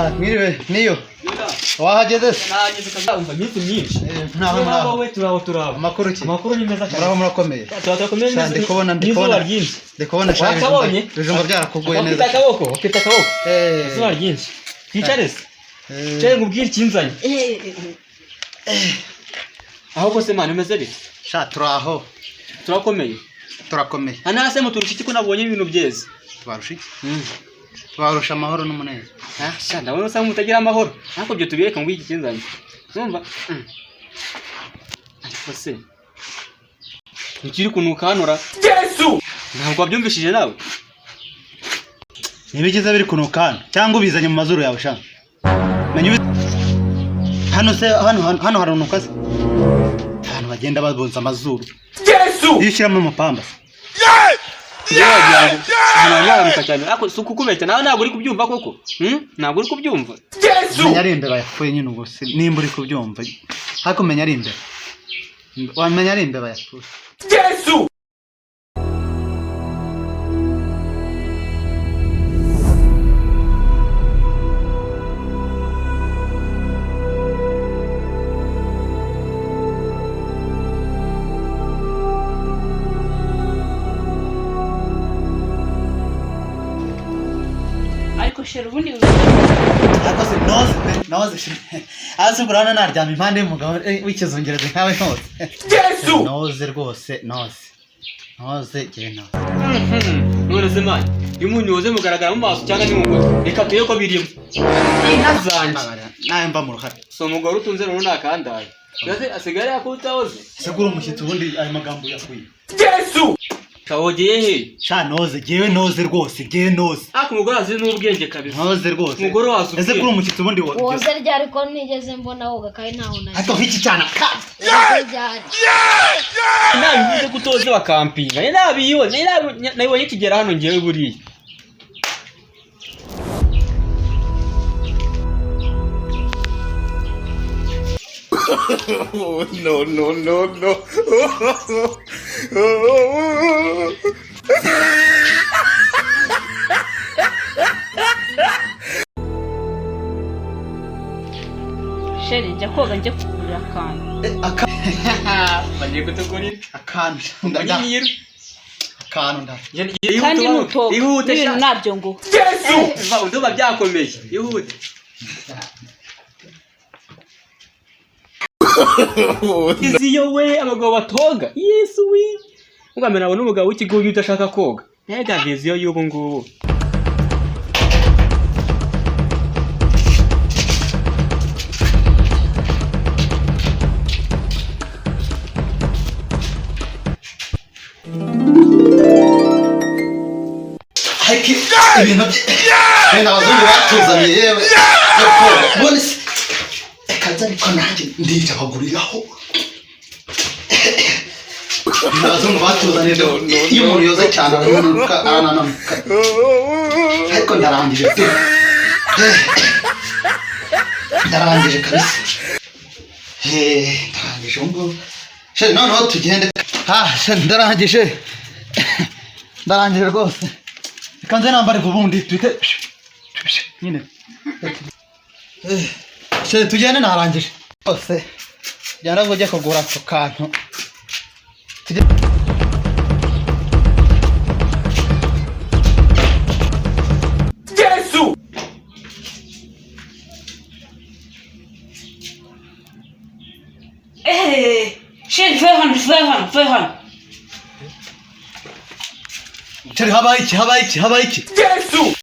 mwiriwe niyo wahageze nahageze kaza umva iminsi myinshi ntaho wowe turaba amakuru ki amakuru ni meza muraho murakomeye turakomeye cyane ndikubona shaje wakabonye bijumba byarakugoye neza ukita akaboko izuba ryinshi twicare se cyane ngubwire ikinzanye ahubwo se mani umeze bite sha turaho turakomeye hana se muturusha iki ko nabonye ibintu byeze twarusha iki twarusha amahoro n'umunezero sha ndabona usanga mutagira amahoro ariko byo tubireka ngo iki kinzanye numva ariko se ukiri kunuka hanora Yesu ntabwo wabyumvishije nawe nibigize biri kunuka hano cyangwa ubizanye mu mazuru yawe sha menye hano se hano harunuka se abantu bagenda babonza amazuru Yesu yishyiramo umupamba Naramuka cyane ako suku kubeta nawe ntabwo uri kubyumva koko ntabwo uri kubyumva menya ari imbere yapfuye nyine ubwo se nimba uri kubyumva hako menya ari imbere wamenya ari imbere yapfuye Yesu ubundi akose noze azi burana naryama impande y'umugabo w'ikizungereza nkawe nose Yesu noze rwose noze gena none se mani iyo umuntu yoze mugaragara mu maso cyangwa ni mu mutwe reka tuye ko birimo ntazanje nawe mba mu ruhare so umugore utunze rero nakandaye yaze asigare yakutahoze segura umushyitsi ubundi ayo magambo yakuye Yesu kawogeye he sha noze gewe noze rwose gewe noze ako umugore azi n'ubwenge kabisa noze rwose umugore wazi ese kuri umushyitsi ubundi woze ryari ko nigeze mbona woga kandi ntaho naje hato hiki cyana nabivuze gutoze bakampinga nabibonye kigera hano ngewe buriya Oh, no. Sheri njya koga njye kugurira akantu bagiye kutugurira akantu ndagiye akantu kandi nuto ihute ibintu nabyo ngo Yesu uduba byakomeye ihute iziyo we abagabo batoga Yesu we ugamera abone umugabo w'ikigugu udashaka koga nega viziyo y'ubu ngubu ibintu n'abazungu batuzaniye yewe bone kaza ariko nanjye ndije abaguriraho n'abazungu batuzaniye iyo umuntu yoza cyane arananuka ariko ndarangije kabisa ndarangije ngo sheri noneho tugende ndarangije rwose kanze nambare vubundi twite nyine se tugende narangije bose jyana ngo ujye kugura ako kantu Yesu Sheri Ferhan Sheri habaye iki Yesu